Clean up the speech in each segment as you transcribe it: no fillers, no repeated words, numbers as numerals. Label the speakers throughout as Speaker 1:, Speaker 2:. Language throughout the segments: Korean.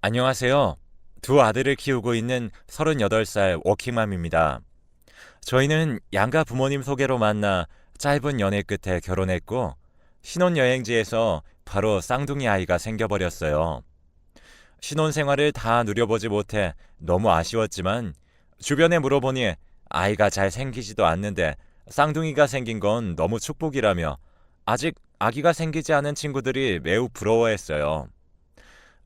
Speaker 1: 안녕하세요. 두 아들을 키우고 있는 38살 워킹맘입니다. 저희는 양가 부모님 소개로 만나 짧은 연애 끝에 결혼했고, 신혼여행지에서 바로 쌍둥이 아이가 생겨버렸어요. 신혼생활을 다 누려보지 못해 너무 아쉬웠지만, 주변에 물어보니 아이가 잘 생기지도 않는데 쌍둥이가 생긴 건 너무 축복이라며, 아직 아기가 생기지 않은 친구들이 매우 부러워했어요.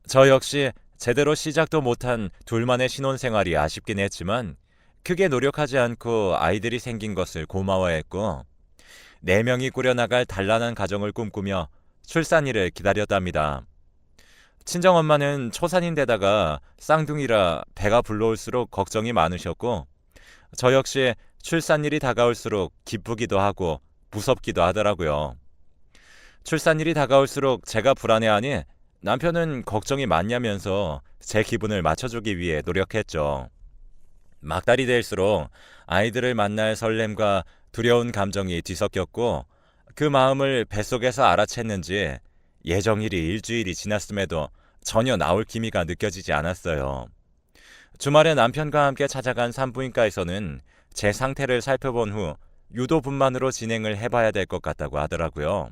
Speaker 1: 저 역시 제대로 시작도 못한 둘만의 신혼생활이 아쉽긴 했지만, 크게 노력하지 않고 아이들이 생긴 것을 고마워했고, 네 명이 꾸려나갈 단란한 가정을 꿈꾸며 출산일을 기다렸답니다. 친정엄마는 초산인데다가 쌍둥이라 배가 불러올수록 걱정이 많으셨고, 저 역시 출산일이 다가올수록 기쁘기도 하고 무섭기도 하더라고요. 출산일이 다가올수록 제가 불안해하니 남편은 걱정이 많냐면서 제 기분을 맞춰주기 위해 노력했죠. 막달이 될수록 아이들을 만날 설렘과 두려운 감정이 뒤섞였고, 그 마음을 뱃속에서 알아챘는지 예정일이 일주일이 지났음에도 전혀 나올 기미가 느껴지지 않았어요. 주말에 남편과 함께 찾아간 산부인과에서는 제 상태를 살펴본 후 유도분만으로 진행을 해봐야 될 것 같다고 하더라고요.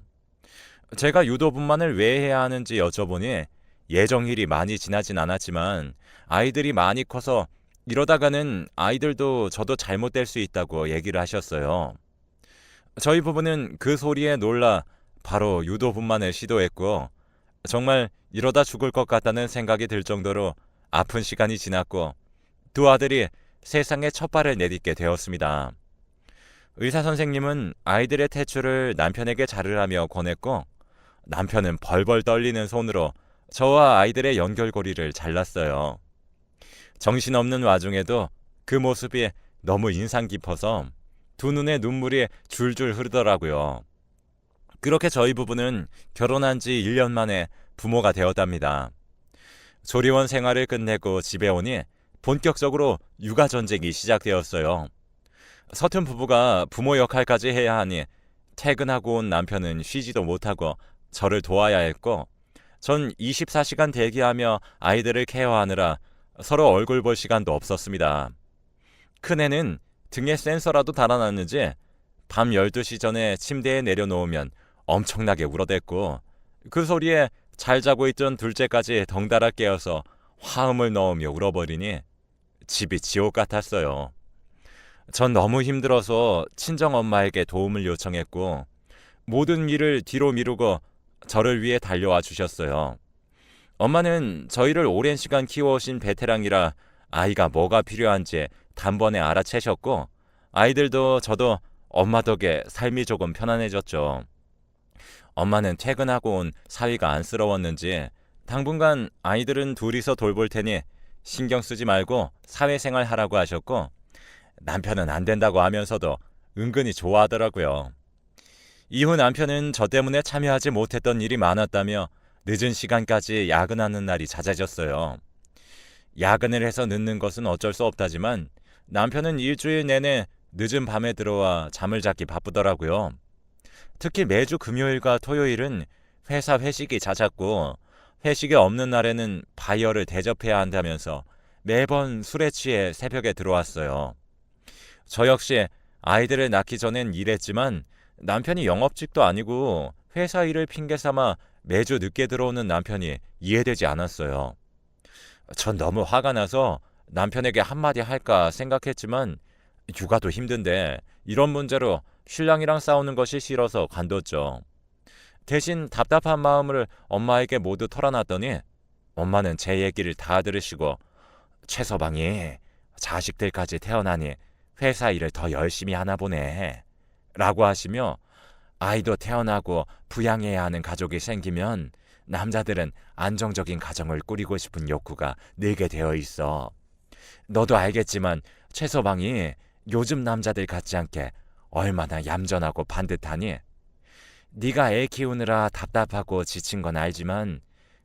Speaker 1: 제가 유도분만을 왜 해야 하는지 여쭤보니, 예정일이 많이 지나진 않았지만 아이들이 많이 커서 이러다가는 아이들도 저도 잘못될 수 있다고 얘기를 하셨어요. 저희 부부는 그 소리에 놀라 바로 유도분만을 시도했고, 정말 이러다 죽을 것 같다는 생각이 들 정도로 아픈 시간이 지났고, 두 아들이 세상에 첫 발을 내딛게 되었습니다. 의사 선생님은 아이들의 태출을 남편에게 자르라며 권했고, 남편은 벌벌 떨리는 손으로 저와 아이들의 연결고리를 잘랐어요. 정신없는 와중에도 그 모습이 너무 인상 깊어서 두 눈에 눈물이 줄줄 흐르더라고요. 그렇게 저희 부부는 결혼한 지 1년 만에 부모가 되었답니다. 조리원 생활을 끝내고 집에 오니 본격적으로 육아 전쟁이 시작되었어요. 서툰 부부가 부모 역할까지 해야 하니 퇴근하고 온 남편은 쉬지도 못하고 저를 도와야 했고, 전 24시간 대기하며 아이들을 케어하느라 서로 얼굴 볼 시간도 없었습니다. 큰애는 등에 센서라도 달아놨는지 밤 12시 전에 침대에 내려놓으면 엄청나게 울어댔고, 그 소리에 잘 자고 있던 둘째까지 덩달아 깨어서 화음을 넣으며 울어버리니 집이 지옥 같았어요. 전 너무 힘들어서 친정엄마에게 도움을 요청했고, 모든 일을 뒤로 미루고 저를 위해 달려와 주셨어요. 엄마는 저희를 오랜 시간 키워오신 베테랑이라 아이가 뭐가 필요한지 단번에 알아채셨고, 아이들도 저도 엄마 덕에 삶이 조금 편안해졌죠. 엄마는 퇴근하고 온 사위가 안쓰러웠는지 당분간 아이들은 둘이서 돌볼 테니 신경 쓰지 말고 사회생활 하라고 하셨고, 남편은 안 된다고 하면서도 은근히 좋아하더라고요. 이후 남편은 저 때문에 참여하지 못했던 일이 많았다며 늦은 시간까지 야근하는 날이 잦아졌어요. 야근을 해서 늦는 것은 어쩔 수 없다지만 남편은 일주일 내내 늦은 밤에 들어와 잠을 자기 바쁘더라고요. 특히 매주 금요일과 토요일은 회사 회식이 잦았고, 회식이 없는 날에는 바이어를 대접해야 한다면서 매번 술에 취해 새벽에 들어왔어요. 저 역시 아이들을 낳기 전엔 일했지만 남편이 영업직도 아니고 회사 일을 핑계 삼아 매주 늦게 들어오는 남편이 이해되지 않았어요. 전 너무 화가 나서 남편에게 한마디 할까 생각했지만, 육아도 힘든데 이런 문제로 신랑이랑 싸우는 것이 싫어서 관뒀죠. 대신 답답한 마음을 엄마에게 모두 털어놨더니 엄마는 제 얘기를 다 들으시고, 최서방이 자식들까지 태어나니 회사 일을 더 열심히 하나 보네 라고 하시며, 아이도 태어나고 부양해야 하는 가족이 생기면 남자들은 안정적인 가정을 꾸리고 싶은 욕구가 늘게 되어 있어. 너도 알겠지만 최서방이 요즘 남자들 같지 않게 얼마나 얌전하고 반듯하니? 네가 애 키우느라 답답하고 지친 건 알지만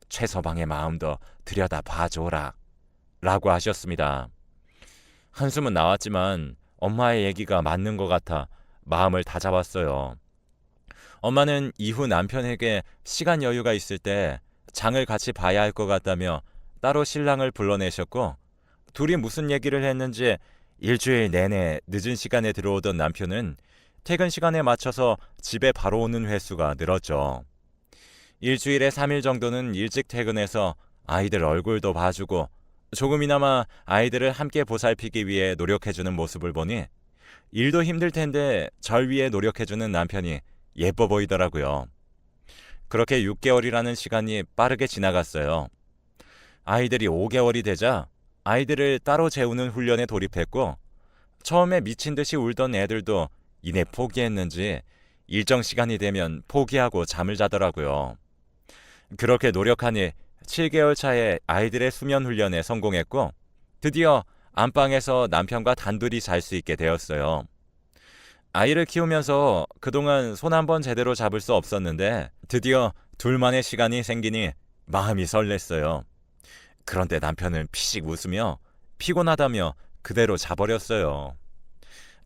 Speaker 1: 최서방의 마음도 들여다 봐줘라 라고 하셨습니다. 한숨은 나왔지만 엄마의 얘기가 맞는 것 같아 마음을 다잡았어요. 엄마는 이후 남편에게 시간 여유가 있을 때 장을 같이 봐야 할 것 같다며 따로 신랑을 불러내셨고 둘이 무슨 얘기를 했는지 일주일 내내 늦은 시간에 들어오던 남편은 퇴근 시간에 맞춰서 집에 바로 오는 횟수가 늘었죠. 일주일에 3일 정도는 일찍 퇴근해서 아이들 얼굴도 봐주고 조금이나마 아이들을 함께 보살피기 위해 노력해주는 모습을 보니 일도 힘들 텐데 절 위해 노력해주는 남편이 예뻐 보이더라고요. 그렇게 6개월이라는 시간이 빠르게 지나갔어요. 아이들이 5개월이 되자 아이들을 따로 재우는 훈련에 돌입했고 처음에 미친 듯이 울던 애들도 이내 포기했는지 일정 시간이 되면 포기하고 잠을 자더라고요. 그렇게 노력하니 7개월 차에 아이들의 수면 훈련에 성공했고 드디어 안방에서 남편과 단둘이 잘 수 있게 되었어요. 아이를 키우면서 그동안 손 한 번 제대로 잡을 수 없었는데 드디어 둘만의 시간이 생기니 마음이 설렜어요. 그런데 남편은 피식 웃으며 피곤하다며 그대로 자버렸어요.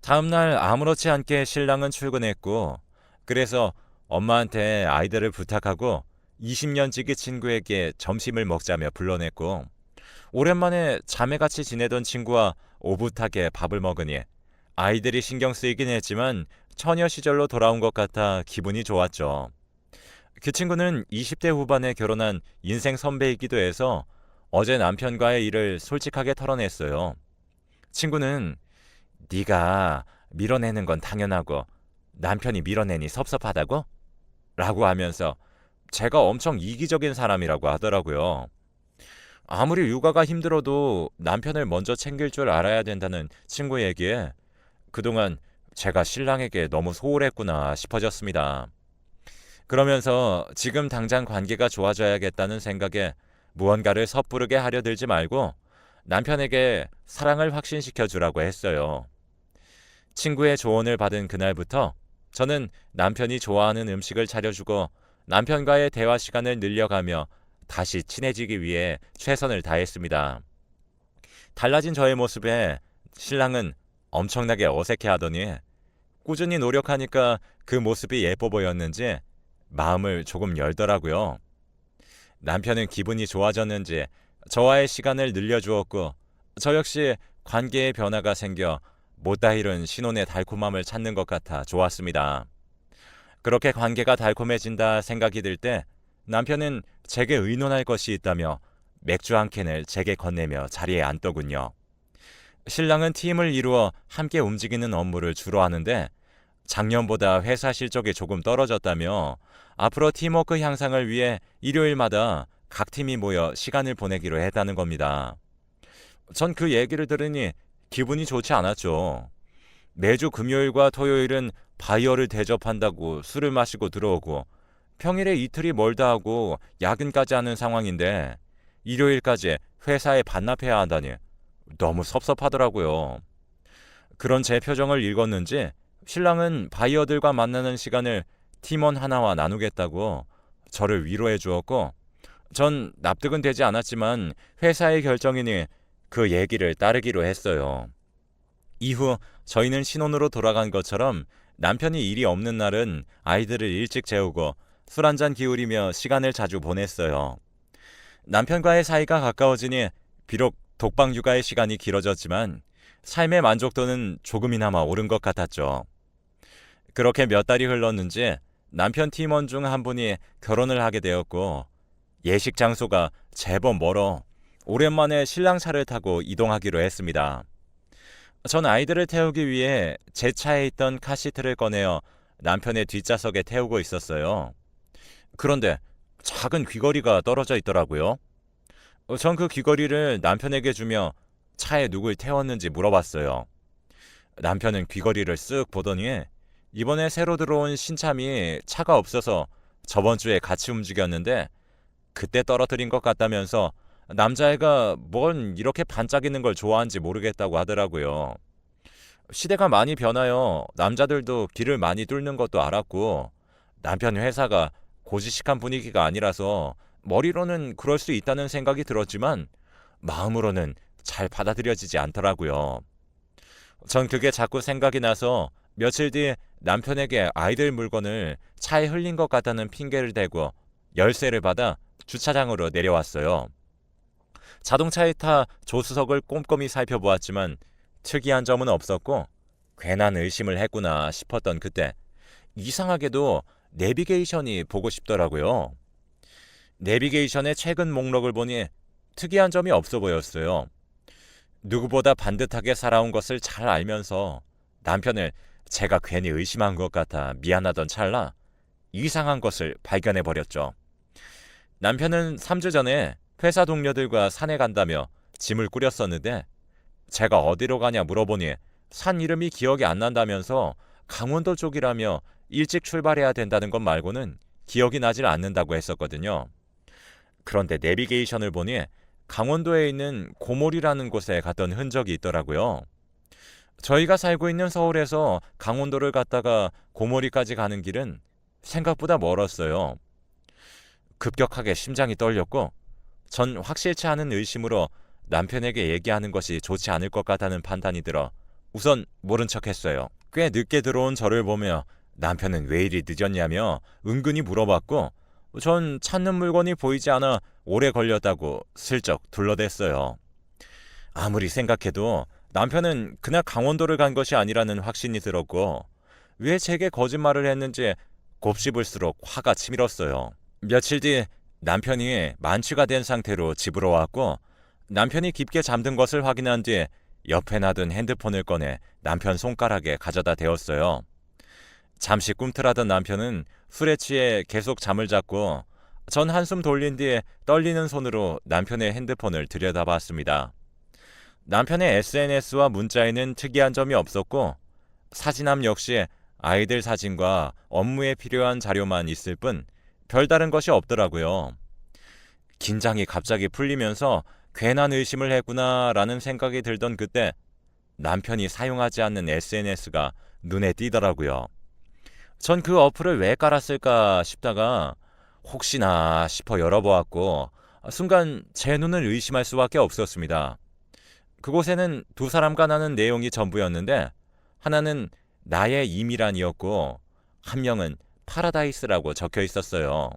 Speaker 1: 다음날 아무렇지 않게 신랑은 출근했고 그래서 엄마한테 아이들을 부탁하고 20년 지기 친구에게 점심을 먹자며 불러냈고 오랜만에 자매같이 지내던 친구와 오붓하게 밥을 먹으니 아이들이 신경 쓰이긴 했지만 처녀 시절로 돌아온 것 같아 기분이 좋았죠. 그 친구는 20대 후반에 결혼한 인생 선배이기도 해서 어제 남편과의 일을 솔직하게 털어냈어요. 친구는 네가 밀어내는 건 당연하고 남편이 밀어내니 섭섭하다고? 라고 하면서 제가 엄청 이기적인 사람이라고 하더라고요. 아무리 육아가 힘들어도 남편을 먼저 챙길 줄 알아야 된다는 친구 얘기에 그동안 제가 신랑에게 너무 소홀했구나 싶어졌습니다. 그러면서 지금 당장 관계가 좋아져야겠다는 생각에 무언가를 섣부르게 하려 들지 말고 남편에게 사랑을 확신시켜 주라고 했어요. 친구의 조언을 받은 그날부터 저는 남편이 좋아하는 음식을 차려주고 남편과의 대화 시간을 늘려가며 다시 친해지기 위해 최선을 다했습니다. 달라진 저의 모습에 신랑은 엄청나게 어색해하더니 꾸준히 노력하니까 그 모습이 예뻐 보였는지 마음을 조금 열더라고요. 남편은 기분이 좋아졌는지 저와의 시간을 늘려주었고 저 역시 관계의 변화가 생겨 못다 이룬 신혼의 달콤함을 찾는 것 같아 좋았습니다. 그렇게 관계가 달콤해진다 생각이 들 때 남편은 제게 의논할 것이 있다며 맥주 한 캔을 제게 건네며 자리에 앉더군요. 신랑은 팀을 이루어 함께 움직이는 업무를 주로 하는데 작년보다 회사 실적이 조금 떨어졌다며 앞으로 팀워크 향상을 위해 일요일마다 각 팀이 모여 시간을 보내기로 했다는 겁니다. 전 그 얘기를 들으니 기분이 좋지 않았죠. 매주 금요일과 토요일은 바이어를 대접한다고 술을 마시고 들어오고 평일에 이틀이 멀다 하고 야근까지 하는 상황인데 일요일까지 회사에 반납해야 한다니 너무 섭섭하더라고요. 그런 제 표정을 읽었는지 신랑은 바이어들과 만나는 시간을 팀원 하나와 나누겠다고 저를 위로해 주었고 전 납득은 되지 않았지만 회사의 결정이니 그 얘기를 따르기로 했어요. 이후 저희는 신혼으로 돌아간 것처럼 남편이 일이 없는 날은 아이들을 일찍 재우고 술 한잔 기울이며 시간을 자주 보냈어요. 남편과의 사이가 가까워지니 비록 독방 육아의 시간이 길어졌지만 삶의 만족도는 조금이나마 오른 것 같았죠. 그렇게 몇 달이 흘렀는지 남편 팀원 중 한 분이 결혼을 하게 되었고 예식 장소가 제법 멀어 오랜만에 신랑 차를 타고 이동하기로 했습니다. 전 아이들을 태우기 위해 제 차에 있던 카시트를 꺼내어 남편의 뒷좌석에 태우고 있었어요. 그런데 작은 귀걸이가 떨어져 있더라고요. 전 그 귀걸이를 남편에게 주며 차에 누굴 태웠는지 물어봤어요. 남편은 귀걸이를 쓱 보더니 이번에 새로 들어온 신참이 차가 없어서 저번 주에 같이 움직였는데 그때 떨어뜨린 것 같다면서 남자애가 뭔 이렇게 반짝이는 걸 좋아하는지 모르겠다고 하더라고요. 시대가 많이 변하여 남자들도 길을 많이 뚫는 것도 알았고 남편 회사가 고지식한 분위기가 아니라서 머리로는 그럴 수 있다는 생각이 들었지만 마음으로는 잘 받아들여지지 않더라고요. 전 그게 자꾸 생각이 나서 며칠 뒤 남편에게 아이들 물건을 차에 흘린 것 같다는 핑계를 대고 열쇠를 받아 주차장으로 내려왔어요. 자동차에 타 조수석을 꼼꼼히 살펴보았지만 특이한 점은 없었고 괜한 의심을 했구나 싶었던 그때 이상하게도 내비게이션이 보고 싶더라고요. 내비게이션의 최근 목록을 보니 특이한 점이 없어 보였어요. 누구보다 반듯하게 살아온 것을 잘 알면서 남편을 제가 괜히 의심한 것 같아 미안하던 찰나 이상한 것을 발견해 버렸죠. 남편은 3주 전에 회사 동료들과 산에 간다며 짐을 꾸렸었는데 제가 어디로 가냐 물어보니 산 이름이 기억이 안 난다면서 강원도 쪽이라며 일찍 출발해야 된다는 것 말고는 기억이 나질 않는다고 했었거든요. 그런데 내비게이션을 보니 강원도에 있는 고몰이라는 곳에 갔던 흔적이 있더라고요. 저희가 살고 있는 서울에서 강원도를 갔다가 고몰이까지 가는 길은 생각보다 멀었어요. 급격하게 심장이 떨렸고 전 확실치 않은 의심으로 남편에게 얘기하는 것이 좋지 않을 것 같다는 판단이 들어 우선 모른 척했어요. 꽤 늦게 들어온 저를 보며 남편은 왜 이리 늦었냐며 은근히 물어봤고 전 찾는 물건이 보이지 않아 오래 걸렸다고 슬쩍 둘러댔어요. 아무리 생각해도 남편은 그날 강원도를 간 것이 아니라는 확신이 들었고 왜 제게 거짓말을 했는지 곱씹을수록 화가 치밀었어요. 며칠 뒤 남편이 만취가 된 상태로 집으로 왔고 남편이 깊게 잠든 것을 확인한 뒤 옆에 놔둔 핸드폰을 꺼내 남편 손가락에 가져다 대었어요. 잠시 꿈틀하던 남편은 술에 취해 계속 잠을 잤고 전 한숨 돌린 뒤에 떨리는 손으로 남편의 핸드폰을 들여다봤습니다. 남편의 SNS와 문자에는 특이한 점이 없었고 사진함 역시 아이들 사진과 업무에 필요한 자료만 있을 뿐 별다른 것이 없더라고요. 긴장이 갑자기 풀리면서 괜한 의심을 했구나라는 생각이 들던 그때 남편이 사용하지 않는 SNS가 눈에 띄더라고요. 전 그 어플을 왜 깔았을까 싶다가 혹시나 싶어 열어보았고 순간 제 눈을 의심할 수밖에 없었습니다. 그곳에는 두 사람과 나눈 내용이 전부였는데 하나는 나의 이미란이었고 한 명은 파라다이스라고 적혀 있었어요.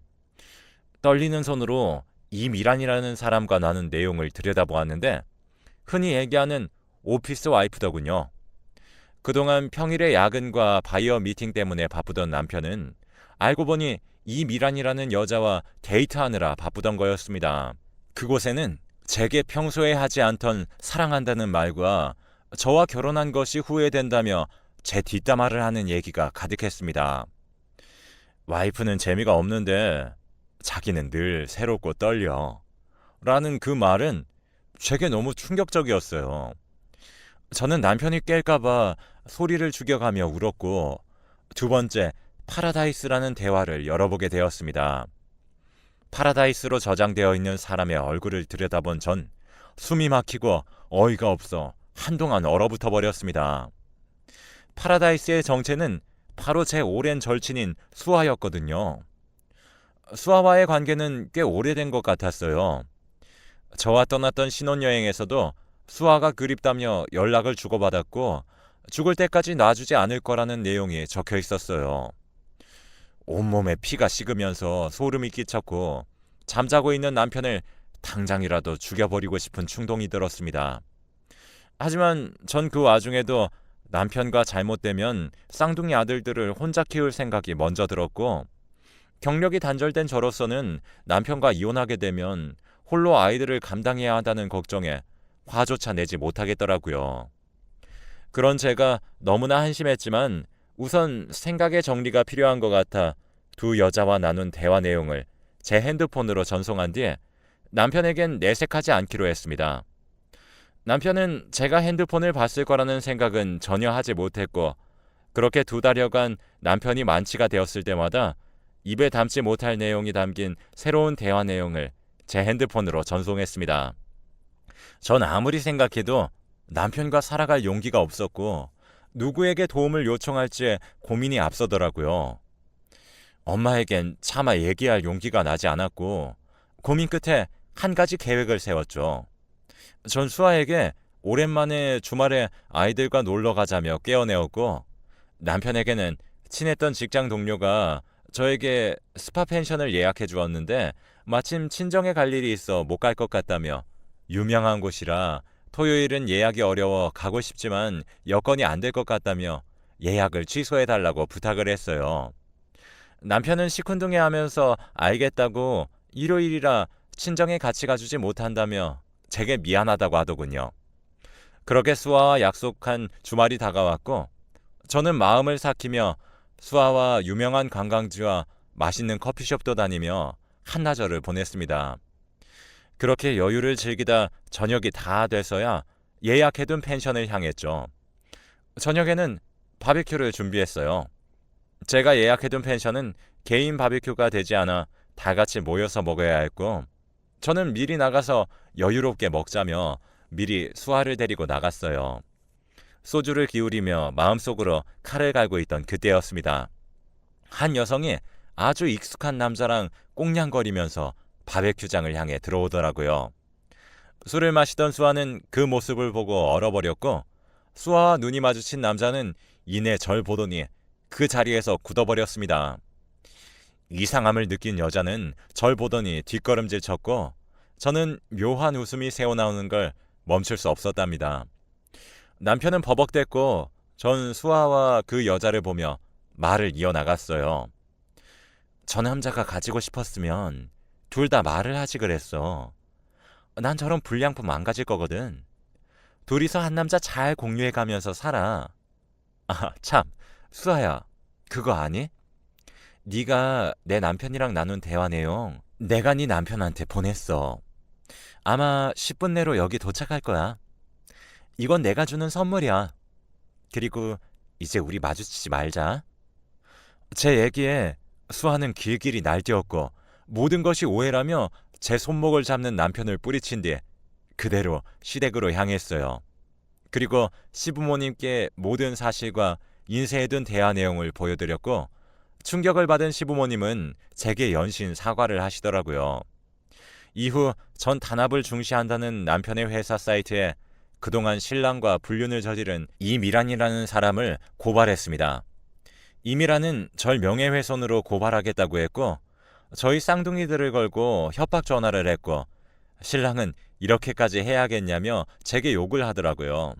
Speaker 1: 떨리는 손으로 이미란이라는 사람과 나눈 내용을 들여다보았는데 흔히 얘기하는 오피스 와이프더군요. 그동안 평일에 야근과 바이어 미팅 때문에 바쁘던 남편은 알고 보니 이미란이라는 여자와 데이트하느라 바쁘던 거였습니다. 그곳에는 제게 평소에 하지 않던 사랑한다는 말과 저와 결혼한 것이 후회된다며 제 뒷담화를 하는 얘기가 가득했습니다. 와이프는 재미가 없는데 자기는 늘 새롭고 떨려 라는 그 말은 제게 너무 충격적이었어요. 저는 남편이 깰까봐 소리를 죽여가며 울었고 두 번째 파라다이스라는 대화를 열어보게 되었습니다. 파라다이스로 저장되어 있는 사람의 얼굴을 들여다본 전 숨이 막히고 어이가 없어 한동안 얼어붙어 버렸습니다. 파라다이스의 정체는 바로 제 오랜 절친인 수아였거든요. 수아와의 관계는 꽤 오래된 것 같았어요. 저와 떠났던 신혼여행에서도 수아가 그립다며 연락을 주고받았고 죽을 때까지 놔주지 않을 거라는 내용이 적혀 있었어요. 온몸에 피가 식으면서 소름이 끼쳤고 잠자고 있는 남편을 당장이라도 죽여버리고 싶은 충동이 들었습니다. 하지만 전 그 와중에도 남편과 잘못되면 쌍둥이 아들들을 혼자 키울 생각이 먼저 들었고 경력이 단절된 저로서는 남편과 이혼하게 되면 홀로 아이들을 감당해야 한다는 걱정에 화조차 내지 못하겠더라고요. 그런 제가 너무나 한심했지만 우선 생각의 정리가 필요한 것 같아 두 여자와 나눈 대화 내용을 제 핸드폰으로 전송한 뒤에 남편에겐 내색하지 않기로 했습니다. 남편은 제가 핸드폰을 봤을 거라는 생각은 전혀 하지 못했고 그렇게 두 달여간 남편이 만취가 되었을 때마다 입에 담지 못할 내용이 담긴 새로운 대화 내용을 제 핸드폰으로 전송했습니다. 전 아무리 생각해도 남편과 살아갈 용기가 없었고 누구에게 도움을 요청할지 고민이 앞서더라고요. 엄마에겐 차마 얘기할 용기가 나지 않았고 고민 끝에 한 가지 계획을 세웠죠. 전 수아에게 오랜만에 주말에 아이들과 놀러 가자며 깨어내었고 남편에게는 친했던 직장 동료가 저에게 스파 펜션을 예약해 주었는데 마침 친정에 갈 일이 있어 못 갈 것 같다며 유명한 곳이라 토요일은 예약이 어려워 가고 싶지만 여건이 안 될 것 같다며 예약을 취소해달라고 부탁을 했어요. 남편은 시큰둥해하면서 알겠다고 일요일이라 친정에 같이 가주지 못한다며 제게 미안하다고 하더군요. 그렇게 수아와 약속한 주말이 다가왔고 저는 마음을 삭히며 수아와 유명한 관광지와 맛있는 커피숍도 다니며 한나절을 보냈습니다. 그렇게 여유를 즐기다 저녁이 다 돼서야 예약해둔 펜션을 향했죠. 저녁에는 바비큐를 준비했어요. 제가 예약해둔 펜션은 개인 바비큐가 되지 않아 다 같이 모여서 먹어야 했고 저는 미리 나가서 여유롭게 먹자며 미리 수아를 데리고 나갔어요. 소주를 기울이며 마음속으로 칼을 갈고 있던 그때였습니다. 한 여성이 아주 익숙한 남자랑 꽁냥거리면서 바베큐장을 향해 들어오더라고요. 술을 마시던 수아는 그 모습을 보고 얼어버렸고 수아와 눈이 마주친 남자는 이내 절 보더니 그 자리에서 굳어버렸습니다. 이상함을 느낀 여자는 절 보더니 뒷걸음질 쳤고 저는 묘한 웃음이 새어나오는 걸 멈출 수 없었답니다. 남편은 버벅댔고 전 수아와 그 여자를 보며 말을 이어나갔어요. 저 남자가 가지고 싶었으면 둘 다 말을 하지 그랬어. 난 저런 불량품 안 가질 거거든. 둘이서 한 남자 잘 공유해가면서 살아. 아, 참, 수아야, 그거 아니? 네가 내 남편이랑 나눈 대화 내용 내가 네 남편한테 보냈어. 아마 10분 내로 여기 도착할 거야. 이건 내가 주는 선물이야. 그리고 이제 우리 마주치지 말자. 제 얘기에 수아는 길길이 날뛰었고 모든 것이 오해라며 제 손목을 잡는 남편을 뿌리친 뒤 그대로 시댁으로 향했어요. 그리고 시부모님께 모든 사실과 인쇄해둔 대화 내용을 보여드렸고 충격을 받은 시부모님은 제게 연신 사과를 하시더라고요. 이후 전 단합을 중시한다는 남편의 회사 사이트에 그동안 신랑과 불륜을 저지른 이미란이라는 사람을 고발했습니다. 이미란은 절 명예훼손으로 고발하겠다고 했고 저희 쌍둥이들을 걸고 협박 전화를 했고 신랑은 이렇게까지 해야겠냐며 제게 욕을 하더라고요.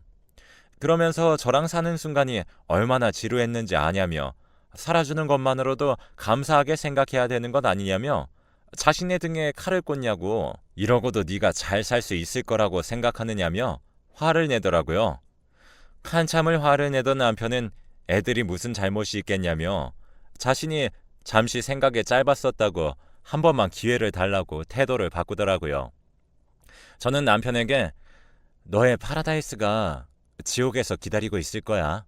Speaker 1: 그러면서 저랑 사는 순간이 얼마나 지루했는지 아냐며 살아주는 것만으로도 감사하게 생각해야 되는 것 아니냐며 자신의 등에 칼을 꽂냐고 이러고도 네가 잘 살 수 있을 거라고 생각하느냐며 화를 내더라고요. 한참을 화를 내던 남편은 애들이 무슨 잘못이 있겠냐며 자신이 잠시 생각에 짧았었다고 한 번만 기회를 달라고 태도를 바꾸더라고요. 저는 남편에게 너의 파라다이스가 지옥에서 기다리고 있을 거야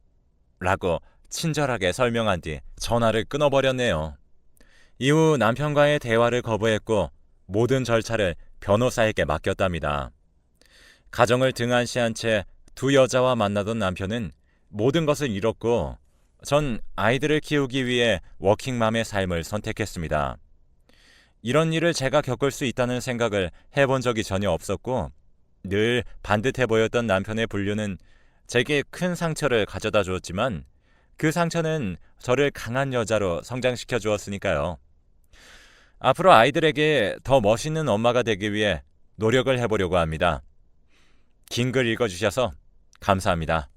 Speaker 1: 라고 친절하게 설명한 뒤 전화를 끊어버렸네요. 이후 남편과의 대화를 거부했고 모든 절차를 변호사에게 맡겼답니다. 가정을 등한시한 채 두 여자와 만나던 남편은 모든 것을 잃었고 전 아이들을 키우기 위해 워킹맘의 삶을 선택했습니다. 이런 일을 제가 겪을 수 있다는 생각을 해본 적이 전혀 없었고 늘 반듯해 보였던 남편의 불륜은 제게 큰 상처를 가져다 주었지만 그 상처는 저를 강한 여자로 성장시켜 주었으니까요. 앞으로 아이들에게 더 멋있는 엄마가 되기 위해 노력을 해보려고 합니다. 긴 글 읽어주셔서 감사합니다.